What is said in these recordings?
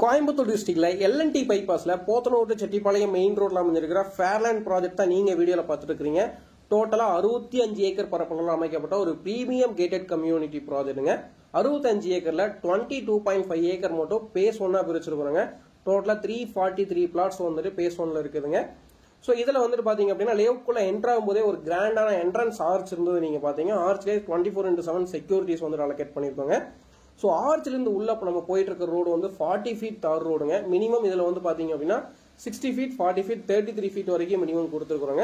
கோயம்புத்தூர் டிஸ்ட்ரிக்ட்ல L&T பைபாஸ்ல Podanur Chettipalayam main ரோட்ல அமைஞ்சிருக்கிற ஃபேர்லேண்ட் ப்ராஜெக்ட் தான் நீங்க வீடியோல பார்த்துட்டு இருக்கீங்க. டோட்டலா 65 ஏக்கர் பரப்பளவில் அமைக்கப்பட்ட ஒரு பிரீமியம் கேட்டட் கம்யூனிட்டி ப்ராஜெக்ட்டுங்க. 65 ஏக்கர்ல 22.5 ஏக்கர் மட்டும் பேஸ் ஒன்னா பிரிச்சிருக்காங்க. டோட்டலா 343 பிளாட்ஸ் வந்துட்டு பேஸ் ஒன்ல இருக்குதுங்க. சோ இதுல வந்துட்டு பாத்தீங்க அப்படின்னா லேஅவுட்குள்ள என்டர் ஆகும்போதே ஒரு கிராண்டான என்ட்ரன்ஸ் ஆர்ச் இருந்தது. நீங்க பாத்தீங்க ஆர்ச்லேயே 24/7 செக்யூரிட்டிஸ் வந்து அலோகேட் பண்ணிருக்காங்க. ஸோ ஆர்ச்ல இருந்து உள்ள நம்ம போயிட்டு இருக்க ரோடு வந்து 40 ஃபீட் தார் ரோடுங்க. மினிமம் இதுல வந்து பாத்தீங்க அப்படின்னா 60 ஃபீட், 40 ஃபீட், 33 ஃபீட் வரைக்கும் மினிமம் கொடுத்துருக்காங்க.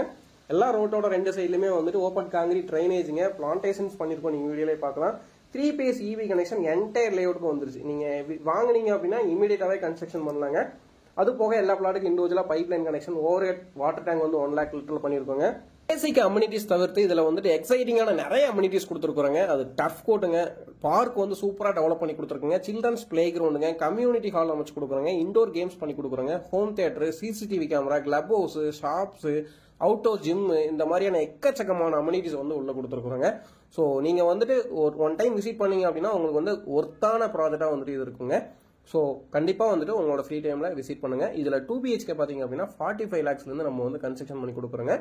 எல்லா ரோட்டோட ரெண்டு சைட்லயுமே வந்துட்டு ஓப்பன் காங்கிரீட் ட்ரைனேஜுங்க, பிளான்டேஷன்ஸ் பண்ணிருக்கோம். நீங்க வீடியோல பார்க்கலாம். 3 பேஸ் இவி கனெக்ஷன் என்டையர் லேஅவுட்க்கு வந்துருச்சு. நீங்க வாங்குனீங்க அப்படின்னா இமீடியட்டாவே கன்ஸ்ட்ரக்ஷன் பண்ணலாங்க. அது போக எல்லா பிளாட்டுக்கு இண்டிவிஜுவலா pipeline connection, overhead water tank வந்து 1 லேக் லிட்டர் பண்ணிருக்கோங்க. பேசிக் அம்யூனிட்டிஸ் தவிர்த்து இதுல வந்துட்டு எக்ஸைட்டிங்கான நிறைய அம்யூனிட்டிஸ் கொடுத்துருக்காங்க. அது டஃப் கோட்டுங்க, பார்க் வந்து சூப்பரா டெவலப் பண்ணி கொடுத்துருக்காங்க, சில்ட்ரன்ஸ் பிளே கிரவுண்டுங்க, கம்யூனிட்டி ஹால் அமைச்சு கொடுக்குறாங்க, இண்டோர் கேம்ஸ் பண்ணி கொடுக்குறாங்க, home theatre, CCTV camera, club house, shops, outdoor gym, இந்த மாதிரியான எக்கச்சக்கமான அம்யூனிட்டிஸ் வந்து உள்ள கொடுத்துருக்காங்க. ஸோ நீங்க வந்துட்டு ஒன் டைம் விசிட் பண்ணீங்க அப்படின்னா உங்களுக்கு வந்து ஒர்த்தான ப்ராஜெக்டா வந்துட்டு இது இருக்குங்க. ஸோ கண்டிப்பா வந்துட்டு உங்களோட ஃப்ரீ டைம்ல விசிட் பண்ணுங்க. இதுல 2 BHK பாத்தீங்க அப்படின்னா 45 lakhsல இருந்து நம்ம வந்து கன்ஸ்ட்ரக்ஷன் பண்ணி கொடுக்குறோங்க.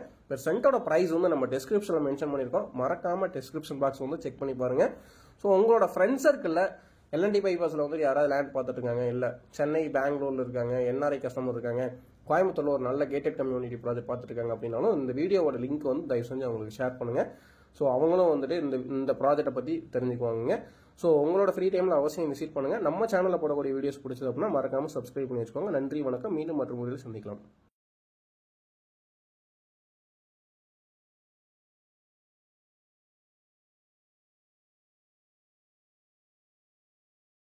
சென்டோட பிரைஸ் வந்து நம்ம டிஸ்கிரிப்ஷன்ல மென்ஷன் பண்ணிருக்கோம். மறக்காம டிஸ்கிரிப்ஷன் பாக்ஸ் வந்து செக் பண்ணி பாருங்க. ஸோ உங்களோட ஃப்ரெண்ட் சர்க்கிள்ல எல்என்டி பைபாஸ்ல வந்து யாராவது லேண்ட் பார்த்துட்டு இருக்காங்க, இல்ல சென்னை, பெங்களூர்ல இருக்காங்க, என்ஆர்ஐ கஸ்டமர் இருக்காங்க, கோயம்புத்தூர்ல ஒரு நல்ல கேட்டட் கம்யூனிட்டி ப்ராஜெக்ட் பார்த்துட்டு இருக்காங்க அப்படின்னாலும் இந்த வீடியோவோட லிங்க் வந்து தயவு செஞ்சு அவங்களுக்கு ஷேர் பண்ணுங்க. ஸோ அவங்களும் வந்துட்டு இந்த ப்ராஜெக்டை பத்தி தெரிஞ்சுக்குவாங்க. ஸோ உங்களோட ஃப்ரீ டைம்ல அவசியம் விசிட் பண்ணுங்க. நம்ம சேனல்ல போடக்கூடிய வீடியோஸ் பிடிச்சது அப்படின்னா மறக்காம சப்ஸ்கிரைப் பண்ணி வச்சுக்கோங்க. நன்றி, வணக்கம். மீண்டும் மற்றொரு வீடியோவில் சந்திக்கலாம்.